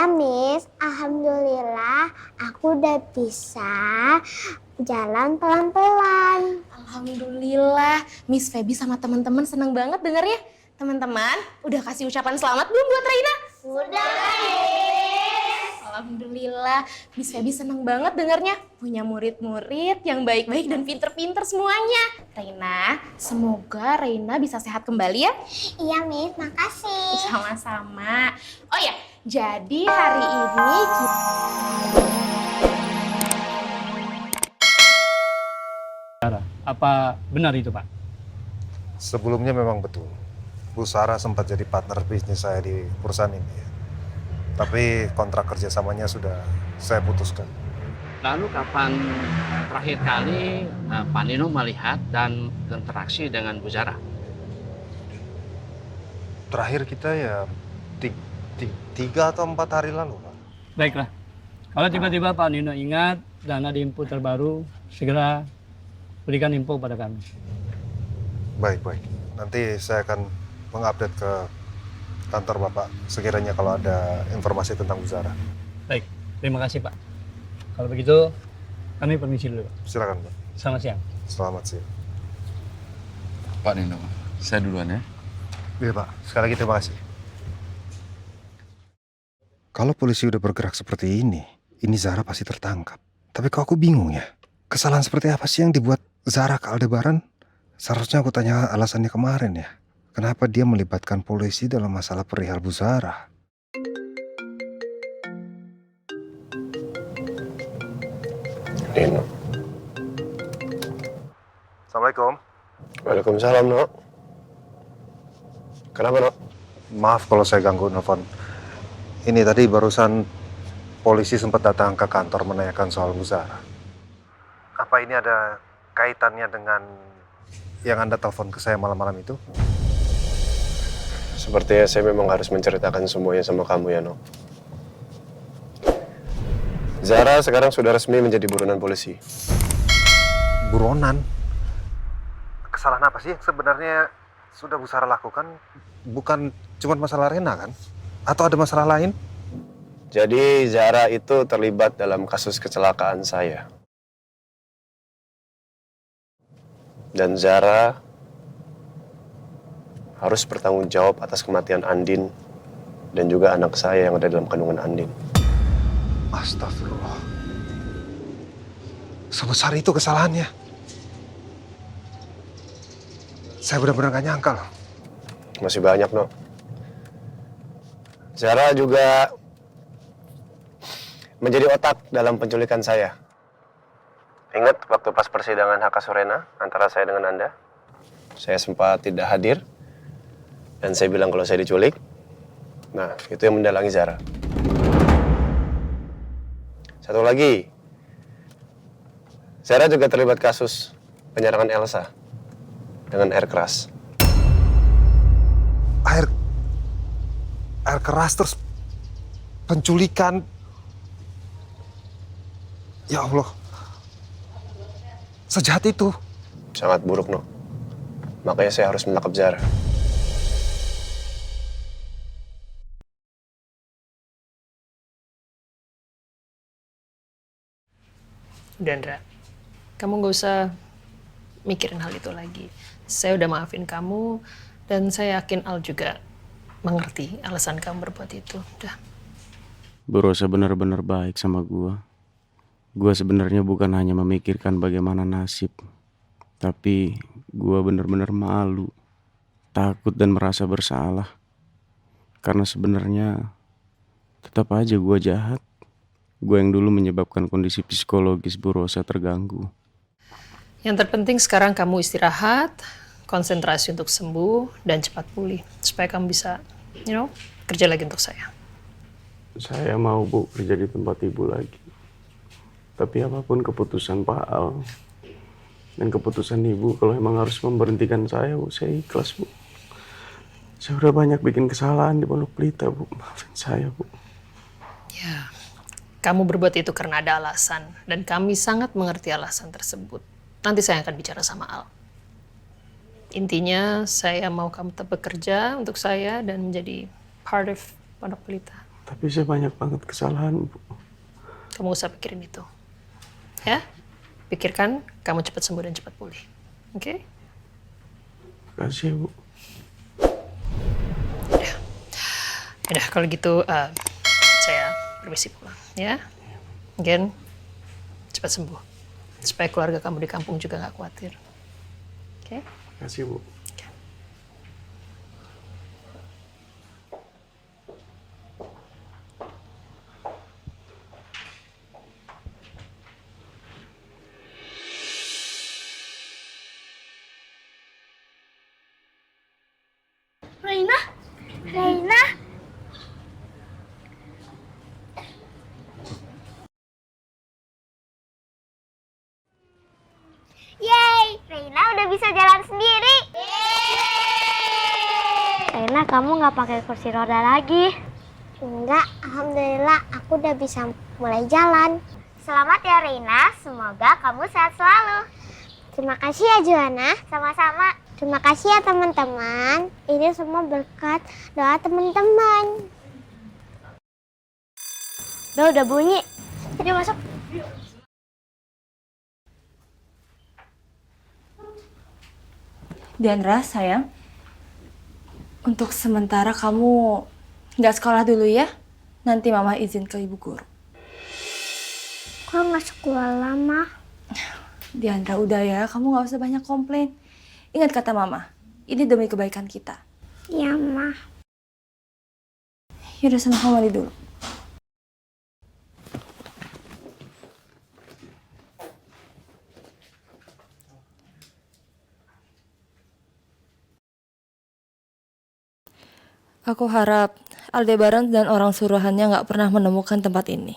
Iya, Miss. Alhamdulillah aku udah bisa jalan pelan-pelan. Alhamdulillah, Miss Feby sama teman-teman seneng banget dengernya. Teman-teman, udah kasih ucapan selamat belum buat Reina? Sudah, Miss. Alhamdulillah, Miss Feby seneng banget dengernya. Punya murid-murid yang baik-baik dan pinter-pinter semuanya. Reina, semoga Reina bisa sehat kembali ya. Iya, Miss. Makasih. Sama-sama. Oh ya, jadi hari ini kita... Apa benar itu, Pak? Sebelumnya memang betul. Bu Sarah sempat jadi partner bisnis saya di perusahaan ini. Tapi kontrak kerjasamanya sudah saya putuskan. Lalu kapan terakhir kali Pak Nino melihat dan berinteraksi dengan Bu Zara? Terakhir kita ya 3 atau 4 hari lalu, Pak. Baiklah. Kalau tiba-tiba Pak Nino ingat dan ada info terbaru, segera berikan info pada kami. Baik. Nanti saya akan mengupdate ke kantor Bapak sekiranya kalau ada informasi tentang Bu Zara. Baik, terima kasih, Pak. Kalau begitu, kami permisi dulu, Pak. Silakan, Pak. Selamat siang. Selamat siang. Pak Nino, saya duluan ya. Iya, Pak. Sekali lagi terima kasih. Kalau polisi udah bergerak seperti ini Zara pasti tertangkap. Tapi kok aku bingung ya? Kesalahan seperti apa sih yang dibuat Zara ke Aldebaran? Seharusnya aku tanya alasannya kemarin ya. Kenapa dia melibatkan polisi dalam masalah perihal Bu Zara? Nino. Assalamualaikum. Waalaikumsalam, Nok. Kenapa, Nok? Maaf kalau saya ganggu nelfon. Ini tadi barusan polisi sempat datang ke kantor menanyakan soal Bu Zara. Apa ini ada kaitannya dengan yang Anda telepon ke saya malam-malam itu? Sepertinya saya memang harus menceritakan semuanya sama kamu ya, Nok. Zara sekarang sudah resmi menjadi buronan polisi. Buronan? Kesalahan apa sih yang sebenarnya sudah Bu Zara lakukan? Bukan cuma masalah Rena kan? Atau ada masalah lain? Jadi Zara itu terlibat dalam kasus kecelakaan saya. Dan Zara harus bertanggung jawab atas kematian Andin dan juga anak saya yang ada dalam kandungan Andin. Astagfirullah. Sebesar itu kesalahannya. Saya benar-benar gak nyangka loh. Masih banyak, Nok. Zara juga menjadi otak dalam penculikan saya. Ingat waktu pas persidangan hak asuh Rena antara saya dengan Anda? Saya sempat tidak hadir dan saya bilang kalau saya diculik. Nah, itu yang mendalangi Zara. Satu lagi, Zara juga terlibat kasus penyerangan Elsa dengan air keras. Air keras terus penculikan. Ya Allah. Sejahat itu. Sangat buruk, Nok. Makanya saya harus menangkap Zara. Udah, Ndra. Kamu gak usah mikirin hal itu lagi. Saya udah maafin kamu, dan saya yakin Al juga mengerti alasan kamu berbuat itu. Udah. Bu Rosa benar-benar baik sama gua. Gua sebenarnya bukan hanya memikirkan bagaimana nasib, tapi gua benar-benar malu, takut dan merasa bersalah. Karena sebenarnya tetap aja gua jahat. Gua yang dulu menyebabkan kondisi psikologis Bu Rosa terganggu. Yang terpenting sekarang kamu istirahat, konsentrasi untuk sembuh, dan cepat pulih. Supaya kamu bisa, kerja lagi untuk saya. Saya mau Bu kerja di tempat ibu lagi. Tapi apapun keputusan Pak Al dan keputusan ibu, kalau emang harus memberhentikan saya, Bu, saya ikhlas, Bu. Saya udah banyak bikin kesalahan di Pondok Pelita, Bu. Maafin saya, Bu. Ya, kamu berbuat itu karena ada alasan. Dan kami sangat mengerti alasan tersebut. Nanti saya akan bicara sama Al. Intinya, saya mau kamu tetap bekerja untuk saya dan menjadi part of Pondok Pelita. Tapi saya banyak banget kesalahan, Bu. Kamu gak usah pikirin itu. Ya? Pikirkan kamu cepat sembuh dan cepat pulih. Oke? Makasih, Bu. Udah, kalau gitu saya permisi pulang. Ya? Again, cepat sembuh. Supaya keluarga kamu di kampung juga gak khawatir. Oke? Makasih, Bu. Reina, Reina. Yeay, Reina udah bisa jalan sendiri. Reina, kamu nggak pakai kursi roda lagi? Enggak, alhamdulillah aku udah bisa mulai jalan. Selamat ya Reina, semoga kamu sehat selalu. Terima kasih ya Juana. Sama-sama. Terima kasih ya teman-teman. Ini semua berkat doa teman-teman. Udah bunyi. Jadi masuk. Diandra, sayang. Untuk sementara kamu nggak sekolah dulu ya. Nanti mama izin ke ibu guru. Kok nggak sekolah lama? Diandra, udah ya. Kamu nggak usah banyak komplain. Ingat kata mama, ini demi kebaikan kita. Iya, Ma. Yaudah, sana kamu mandi dulu. Aku harap Aldebaran dan orang suruhannya nggak pernah menemukan tempat ini.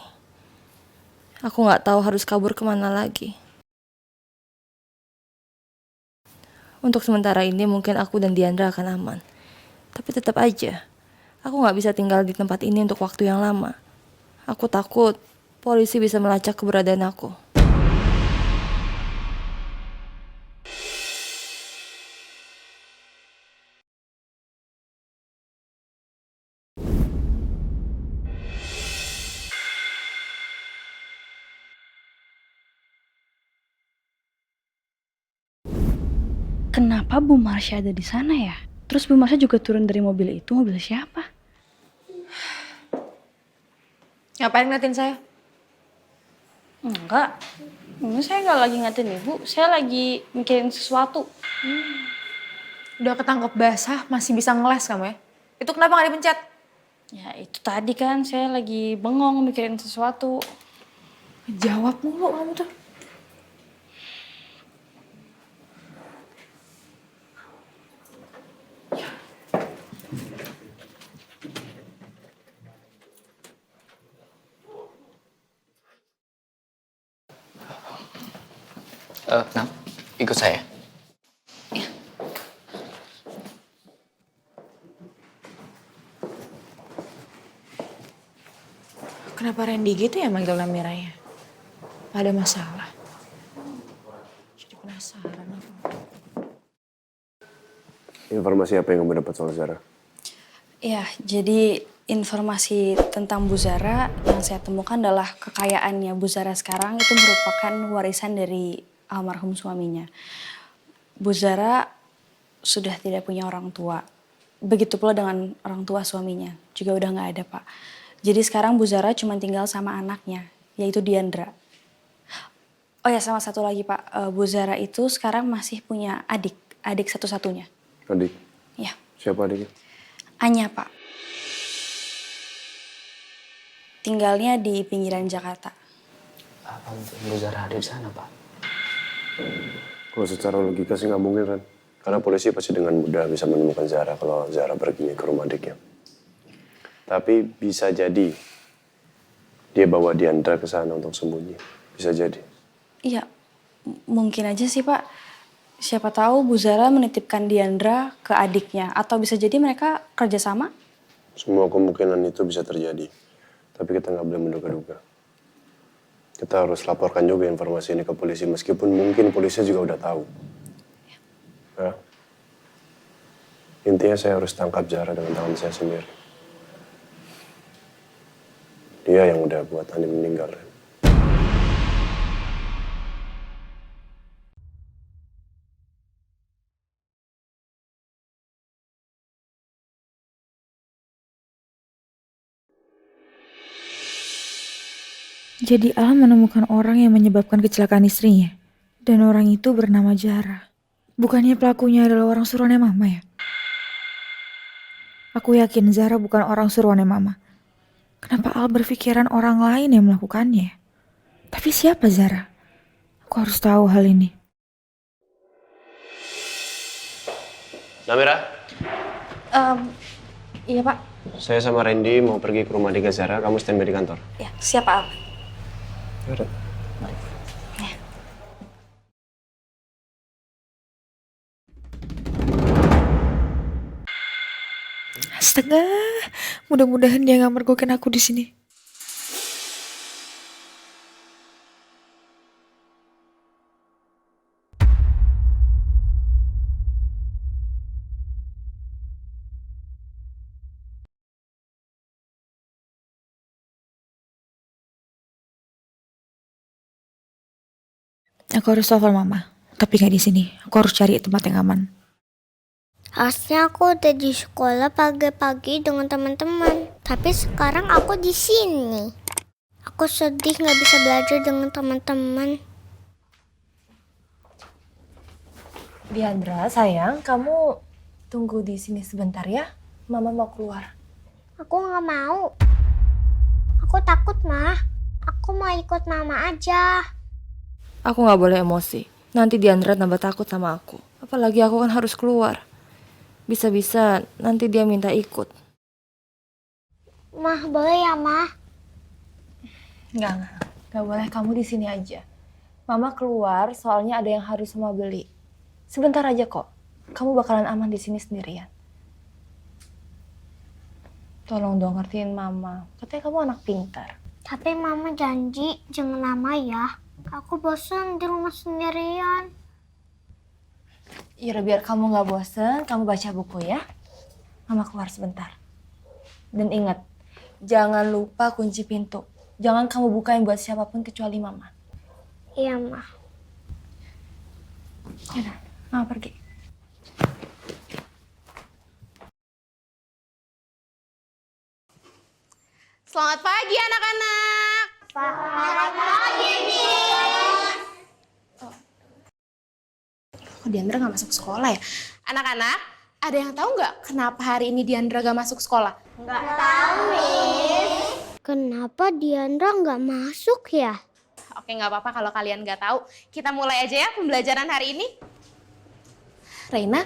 Aku nggak tahu harus kabur kemana lagi. Untuk sementara ini mungkin aku dan Diandra akan aman. Tapi tetap aja, aku nggak bisa tinggal di tempat ini untuk waktu yang lama. Aku takut polisi bisa melacak keberadaan aku. Kenapa Bu Marsha ada di sana ya? Terus Bu Marsha juga turun dari mobil itu, mobil siapa? Ngapain ngeliatin saya? Enggak, ini saya nggak lagi ngatin Ibu, saya lagi mikirin sesuatu. Udah ketangkep basah, masih bisa ngeles kamu ya? Itu kenapa nggak dipencet? Ya itu tadi kan saya lagi bengong mikirin sesuatu. Jawab mulu kamu tuh. Nah, ikut saya. Kenapa Randy gitu ya manggil Miranya? Ada masalah. Jadi penasaran aku. Informasi apa yang kamu dapat soal Zara? Ya, jadi informasi tentang Bu Zara yang saya temukan adalah kekayaannya Bu Zara sekarang itu merupakan warisan dari almarhum suaminya. Bu Zara sudah tidak punya orang tua. Begitu pula dengan orang tua suaminya, juga udah nggak ada, Pak. Jadi sekarang Bu Zara cuma tinggal sama anaknya, yaitu Diandra. Oh ya, sama satu lagi, Pak. Bu Zara itu sekarang masih punya adik satu-satunya. Adik? Ya. Siapa adiknya? Anya, Pak. Tinggalnya di pinggiran Jakarta. Apa mungkin Bu Zara ada di sana, Pak? Kalau secara logika sih nggak mungkin kan. Karena polisi pasti dengan mudah bisa menemukan Zara kalau Zara perginya ke rumah adiknya. Tapi bisa jadi dia bawa Diandra ke sana untuk sembunyi. Bisa jadi. Iya, mungkin aja sih, Pak. Siapa tahu Bu Zara menitipkan Diandra ke adiknya. Atau bisa jadi mereka kerjasama. Semua kemungkinan itu bisa terjadi. Tapi kita nggak boleh menduga-duga. Kita harus laporkan juga informasi ini ke polisi. Meskipun mungkin polisi juga udah tahu. Ya. Intinya saya harus tangkap Zara dengan tangan saya sendiri. yang udah buat Andin meninggal, Ren. Jadi Al menemukan orang yang menyebabkan kecelakaan istrinya. Dan orang itu bernama Zara. Bukannya pelakunya adalah orang suruhannya Mama ya? Aku yakin Zara bukan orang suruhannya Mama. Kenapa Al berpikiran orang lain yang melakukannya? Tapi siapa Zara? Aku harus tahu hal ini. Namira, Iya Pak. saya sama Randy mau pergi ke rumah Dega Zara. Kamu standby di kantor. Ya, siap Al. Yaudah. Astaga, mudah-mudahan dia nggak mergokin aku di sini. Aku harus telepon Mama, tapi nggak di sini. Aku harus cari tempat yang aman. Harusnya aku udah di sekolah pagi-pagi dengan teman-teman. Tapi sekarang aku di sini. Aku sedih nggak bisa belajar dengan teman-teman. Diandra, sayang, kamu tunggu di sini sebentar ya. Mama mau keluar. Aku nggak mau. Aku takut, Mah. Aku mau ikut Mama aja. Aku nggak boleh emosi. Nanti Diandra tambah takut sama aku. Apalagi aku kan harus keluar. Bisa-bisa nanti dia minta ikut. Mah, boleh ya, Mah? Nggak boleh. Kamu di sini aja. Mama keluar soalnya ada yang harus Mama beli. Sebentar aja kok. Kamu bakalan aman di sini sendirian. Tolong dong ngertiin Mama. Katanya kamu anak pintar. Tapi Mama janji jangan lama ya. Aku bosan di rumah sendirian. Yaudah biar kamu nggak bosen, kamu baca buku ya. Mama keluar sebentar. Dan ingat, jangan lupa kunci pintu. Jangan kamu bukain buat siapapun kecuali Mama. Iya, Mah. Yaudah, Mama pergi. Selamat pagi anak-anak. Selamat pagi, Miss. Kok Diandra gak masuk sekolah ya? Anak-anak, ada yang tahu nggak kenapa hari ini Diandra gak masuk sekolah? Nggak tahu, Miss. Kenapa Diandra nggak masuk ya? Oke, nggak apa-apa kalau kalian nggak tahu. Kita mulai aja ya pembelajaran hari ini. Reina,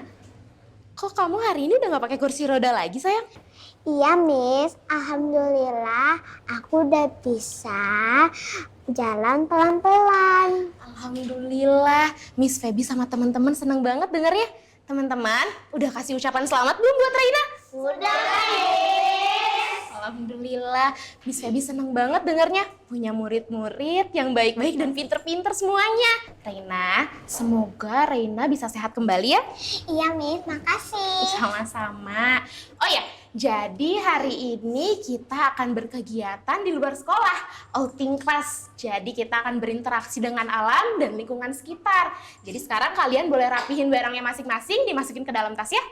kok kamu hari ini udah nggak pakai kursi roda lagi, sayang? Iya, Miss. Alhamdulillah, aku udah bisa jalan pelan-pelan. Alhamdulillah, Miss Feby sama teman-teman seneng banget dengernya. Teman-teman, udah kasih ucapan selamat belum buat Reina? Sudah, Miss. Alhamdulillah, Miss Feby seneng banget dengernya. Punya murid-murid yang baik-baik dan pinter-pinter semuanya. Reina, semoga Reina bisa sehat kembali ya. Iya, Miss. Makasih. Sama-sama. Oh ya, jadi hari ini kita akan berkegiatan di luar sekolah, outing class. Jadi kita akan berinteraksi dengan alam dan lingkungan sekitar. Jadi sekarang kalian boleh rapihin barangnya masing-masing, dimasukin ke dalam tas ya.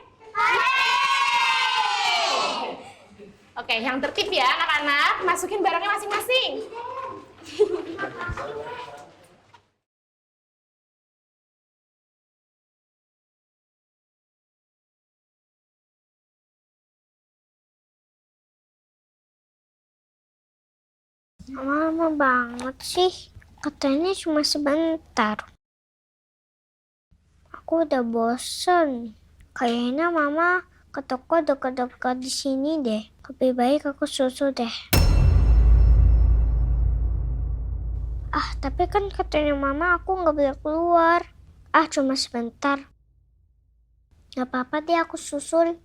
Oke, yang tertib ya anak-anak, masukin barangnya masing-masing. Lama banget sih. Katanya cuma sebentar. Aku udah bosen. Kayaknya Mama ke toko dekat-dekat di sini deh. Lebih baik aku susu deh. Tapi kan katanya Mama aku nggak boleh keluar. Cuma sebentar. Gak apa-apa deh aku susul.